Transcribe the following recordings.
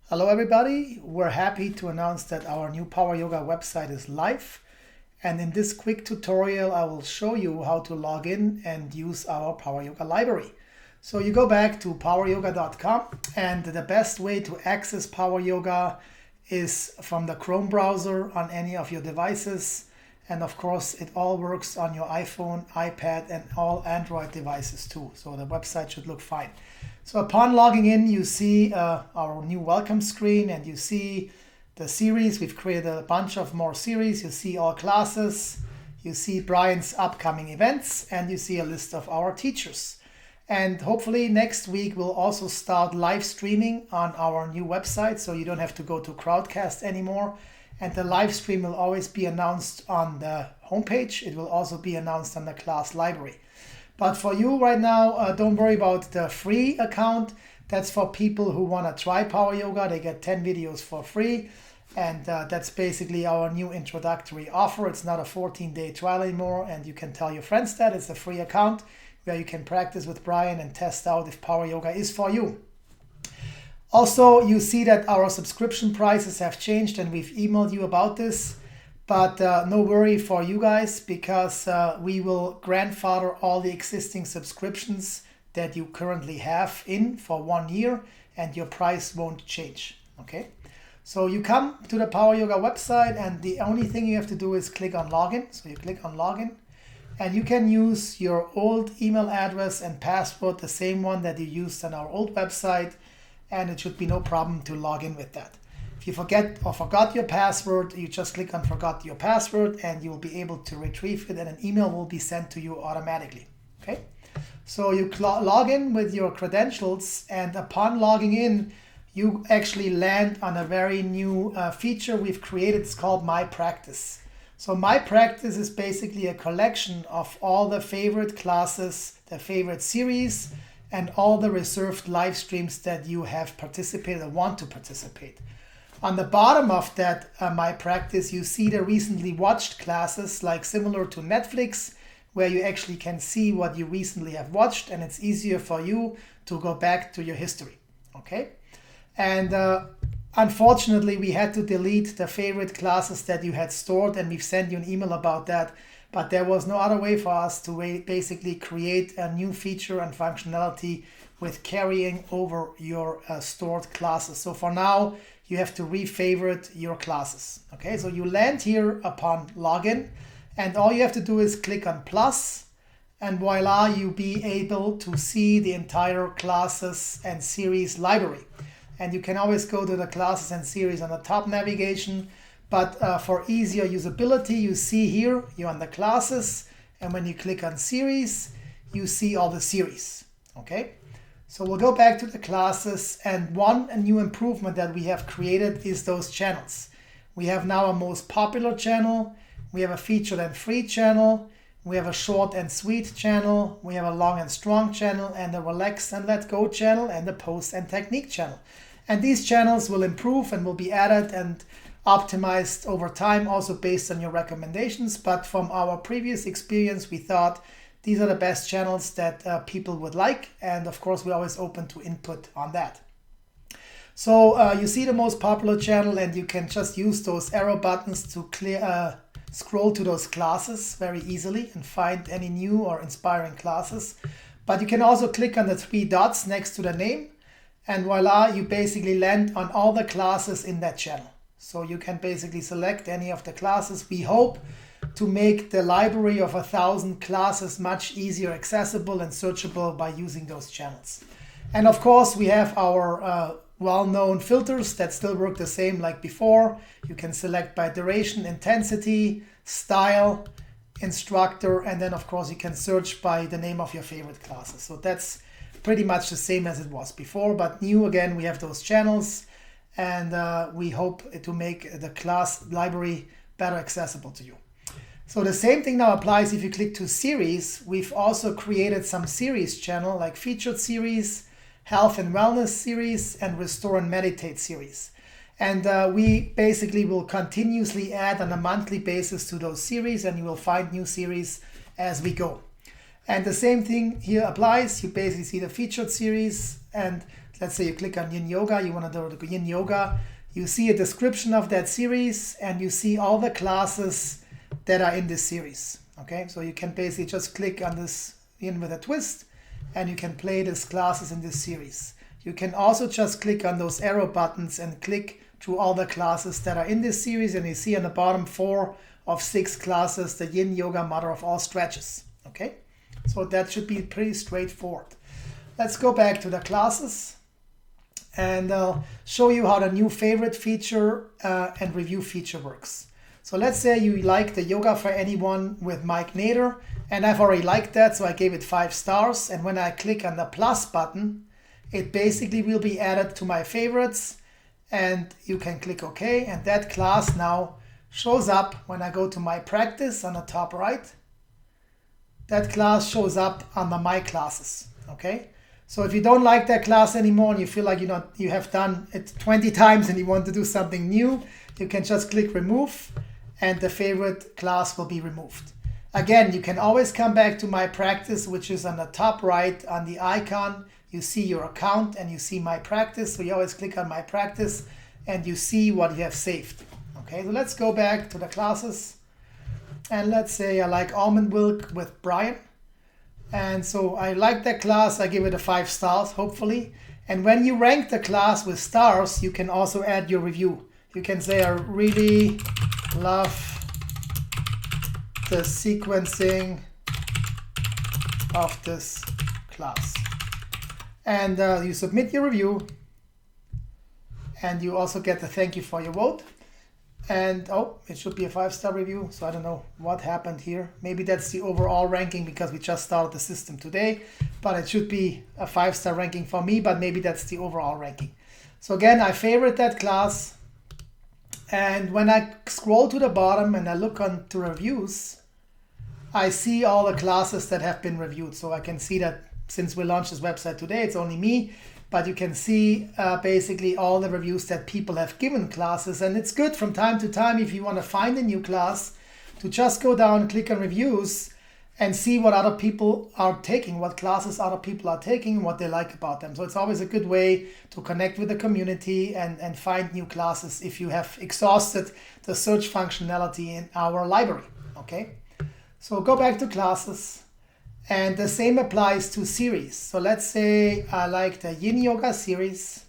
Hello everybody, we're happy to announce that our new Power Yoga website is live, and in this quick tutorial I will show you how to log in and use our Power Yoga library. So you go back to poweryoga.com, and the best way to access Power Yoga is from the Chrome browser on any of your devices, and of course it all works on your iPhone, iPad and all Android devices too, so the website should look fine. So upon logging in, you see our new welcome screen, and you see the series. We've created a bunch of more series. You see all classes, you see Brian's upcoming events, and you see a list of our teachers. And hopefully next week we'll also start live streaming on our new website, so you don't have to go to Crowdcast anymore. And the live stream will always be announced on the homepage. It will also be announced on the class library. But for you right now, don't worry about the free account. That's for people who want to try Power Yoga. They get 10 videos for free. And that's basically our new introductory offer. It's not a 14-day trial anymore. And you can tell your friends that it's a free account where you can practice with Brian and test out if Power Yoga is for you. Also, you see that our subscription prices have changed, and we've emailed you about this. But no worry for you guys, because we will grandfather all the existing subscriptions that you currently have in for 1 year, and your price won't change. Okay, so you come to the Power Yoga website, and the only thing you have to do is click on login. So you click on login, and you can use your old email address and password, the same one that you used on our old website, and it should be no problem to log in with that. If you forget or forgot your password, you just click on forgot your password and you will be able to retrieve it, and an email will be sent to you automatically. Okay, so you log in with your credentials, and upon logging in, you actually land on a very new feature we've created. It's called My Practice. So My Practice is basically a collection of all the favorite classes, the favorite series, and all the reserved live streams that you have participated or want to participate. On the bottom of that My Practice, you see the recently watched classes, like similar to Netflix, where you actually can see what you recently have watched, and it's easier for you to go back to your history. Okay, and unfortunately we had to delete the favorite classes that you had stored, and we've sent you an email about that, but there was no other way for us to basically create a new feature and functionality with carrying over your stored classes. So for now, you have to re-favorite your classes. Okay, so you land here upon login, and all you have to do is click on plus, and voila, you'll be able to see the entire classes and series library. And you can always go to the classes and series on the top navigation, but for easier usability, you see here, you're on the classes, and when you click on series, you see all the series. Okay, so we'll go back to the classes, and a new improvement that we have created is those channels. We have now a most popular channel, we have a featured and free channel, we have a short and sweet channel, we have a long and strong channel, and a relax and let go channel, and a pose and technique channel. And these channels will improve and will be added and optimized over time, also based on your recommendations. But from our previous experience, we thought these are the best channels that people would like, and of course we're always open to input on that. So you see the most popular channel, and you can just use those arrow buttons to scroll to those classes very easily and find any new or inspiring classes. But you can also click on the 3 dots next to the name, and voila, you basically land on all the classes in that channel. So you can basically select any of the classes. We hope to make the library of 1,000 classes much easier accessible and searchable by using those channels. And of course, we have our well-known filters that still work the same like before. You can select by duration, intensity, style, instructor, and then of course you can search by the name of your favorite classes. So that's pretty much the same as it was before, but new again, we have those channels, and we hope to make the class library better accessible to you. So the same thing now applies if you click to series. We've also created some series channel, like featured series, health and wellness series, and restore and meditate series. And we basically will continuously add on a monthly basis to those series, and you will find new series as we go. And the same thing here applies. You basically see the featured series, and let's say you click on Yin Yoga, you want to do the Yin Yoga, you see a description of that series and you see all the classes that are in this series. Okay, so you can basically just click on this Yin with a twist and you can play these classes in this series. You can also just click on those arrow buttons and click through all the classes that are in this series, and you see on the bottom 4 of 6 classes, the Yin Yoga, mother of all stretches. Okay, so that should be pretty straightforward. Let's go back to the classes and I'll show you how the new favorite feature and review feature works. So let's say you like the Yoga for Anyone with Mike Nader, and I've already liked that, so I gave it 5 stars. And when I click on the plus button, it basically will be added to my favorites, and you can click OK, and that class now shows up when I go to my practice on the top right. That class shows up under my classes. Okay, so if you don't like that class anymore and you feel like you have done it 20 times and you want to do something new, you can just click remove and the favorite class will be removed. Again, you can always come back to my practice, which is on the top right on the icon. You see your account and you see my practice. So you always click on my practice and you see what you have saved. Okay, so let's go back to the classes. And let's say I like almond milk with Brian. And so I like that class. I give it a 5 stars, hopefully. And when you rank the class with stars, you can also add your review. You can say, I really love the sequencing of this class. And you submit your review. And you also get the thank you for your vote. And oh, it should be a 5-star review. So I don't know what happened here. Maybe that's the overall ranking because we just started the system today. But it should be a 5-star ranking for me. But maybe that's the overall ranking. So again, I favorite that class. And when I scroll to the bottom and I look on to reviews, I see all the classes that have been reviewed. So I can see that since we launched this website today, it's only me. But you can see basically all the reviews that people have given classes. And it's good from time to time if you want to find a new class to just go down, click on reviews and see what other people are taking, what classes other people are taking, what they like about them. So it's always a good way to connect with the community and find new classes if you have exhausted the search functionality in our library. Okay, so go back to classes. And the same applies to series. So let's say I like the Yin Yoga series.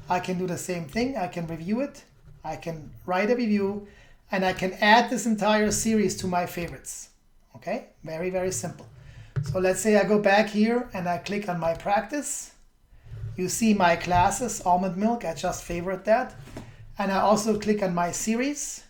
I can do the same thing. I can review it. I can write a review. And I can add this entire series to my favorites. Okay, very, very simple. So let's say I go back here and I click on my practice. You see my classes, almond milk. I just favorite that. And I also click on my series.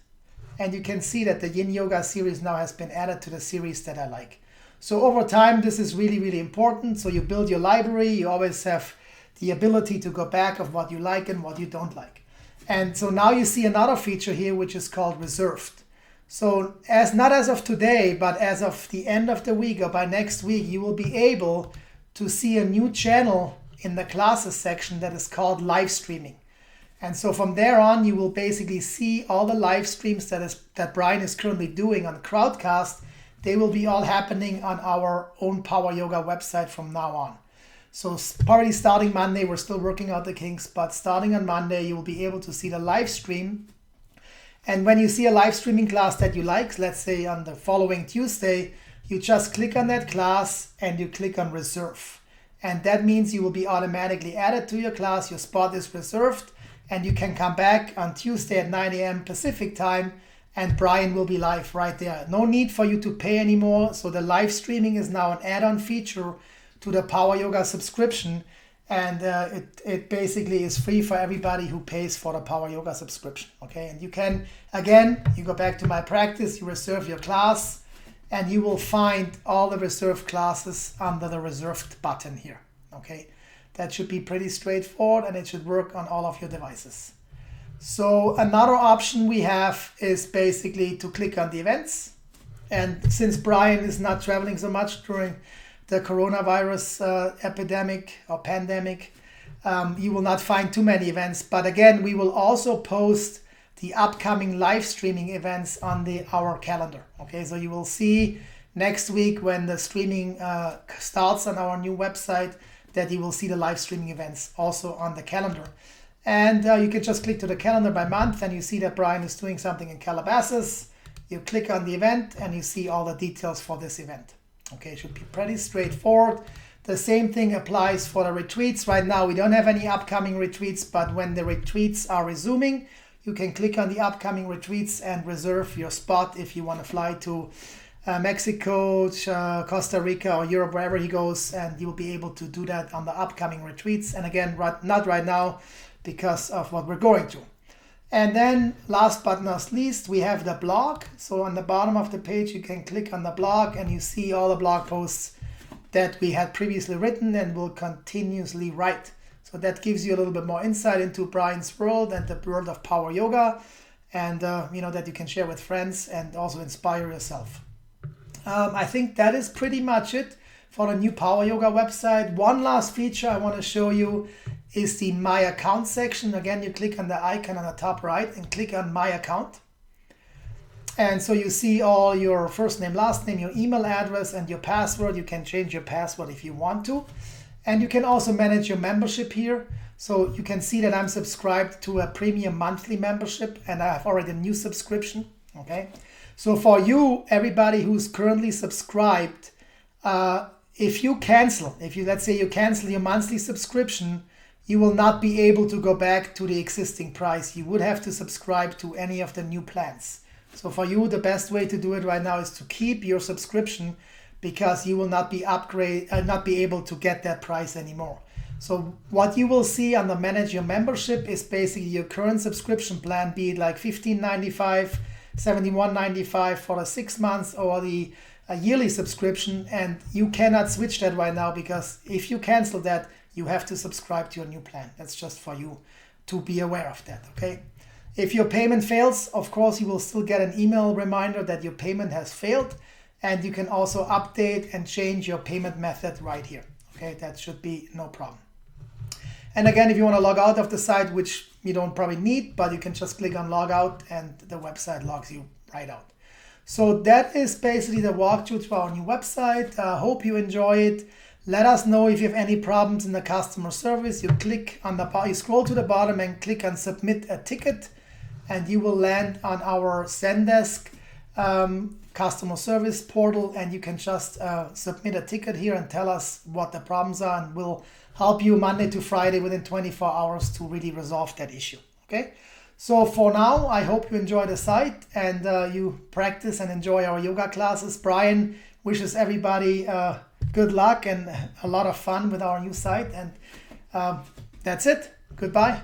And you can see that the Yin Yoga series now has been added to the series that I like. So over time, this is really, really important. So you build your library, you always have the ability to go back of what you like and what you don't like. And so now you see another feature here, which is called reserved. So not as of today, but as of the end of the week or by next week, you will be able to see a new channel in the classes section that is called live streaming. And so from there on, you will basically see all the live streams that Brian is currently doing on Crowdcast. They will be all happening on our own Power Yoga website from now on. So probably starting Monday, we're still working out the kinks, but starting on Monday, you will be able to see the live stream. And when you see a live streaming class that you like, let's say on the following Tuesday, you just click on that class and you click on reserve. And that means you will be automatically added to your class. Your spot is reserved and you can come back on Tuesday at 9 a.m. Pacific time and Brian will be live right there. No need for you to pay anymore. So the live streaming is now an add-on feature to the Power Yoga subscription. And it basically is free for everybody who pays for the Power Yoga subscription. Okay, and you can, again, you go back to my practice, you reserve your class, and you will find all the reserved classes under the reserved button here. Okay, that should be pretty straightforward and it should work on all of your devices. So another option we have is basically to click on the events. And since Brian is not traveling so much during the coronavirus epidemic or pandemic, you will not find too many events. But again, we will also post the upcoming live streaming events on our calendar. Okay, so you will see next week when the streaming starts on our new website, that you will see the live streaming events also on the calendar. And you can just click to the calendar by month and you see that Brian is doing something in Calabasas. You click on the event and you see all the details for this event. Okay, it should be pretty straightforward. The same thing applies for the retreats. Right now we don't have any upcoming retreats, but when the retreats are resuming, you can click on the upcoming retreats and reserve your spot if you want to fly to Mexico, Costa Rica, or Europe, wherever he goes, and you'll be able to do that on the upcoming retreats. And again, not right now because of what we're going through. And then last but not least, we have the blog. So on the bottom of the page, you can click on the blog and you see all the blog posts that we had previously written and will continuously write. So that gives you a little bit more insight into Brian's world and the world of power yoga, and that you can share with friends and also inspire yourself. I think that is pretty much it for the new Power Yoga website. One last feature I want to show you is the My Account section. Again, you click on the icon on the top right and click on My Account. And so you see all your first name, last name, your email address, and your password. You can change your password if you want to. And you can also manage your membership here. So you can see that I'm subscribed to a premium monthly membership and I have already a new subscription. Okay. So for you, everybody who's currently subscribed, if let's say you cancel your monthly subscription, you will not be able to go back to the existing price. You would have to subscribe to any of the new plans. So for you, the best way to do it right now is to keep your subscription, because you will not be able to get that price anymore. So what you will see on the Manage Your Membership is basically your current subscription plan, be it like $15.95, $71.95 for the 6 months, or the yearly subscription, and you cannot switch that right now, because if you cancel that, you have to subscribe to your new plan. That's just for you to be aware of that, okay? If your payment fails, of course, you will still get an email reminder that your payment has failed, and you can also update and change your payment method right here, okay? That should be no problem. And again, if you want to log out of the site, which you don't probably need, but you can just click on log out and the website logs you right out. So that is basically the walkthrough to our new website. Hope you enjoy it. Let us know if you have any problems in the customer service. You scroll to the bottom and click on submit a ticket, and you will land on our Zendesk customer service portal, and you can just submit a ticket here and tell us what the problems are, and we'll help you Monday to Friday within 24 hours to really resolve that issue. Okay, so for now, I hope you enjoy the site and you practice and enjoy our yoga classes. Brian wishes everybody good luck and a lot of fun with our new site, and that's it. Goodbye.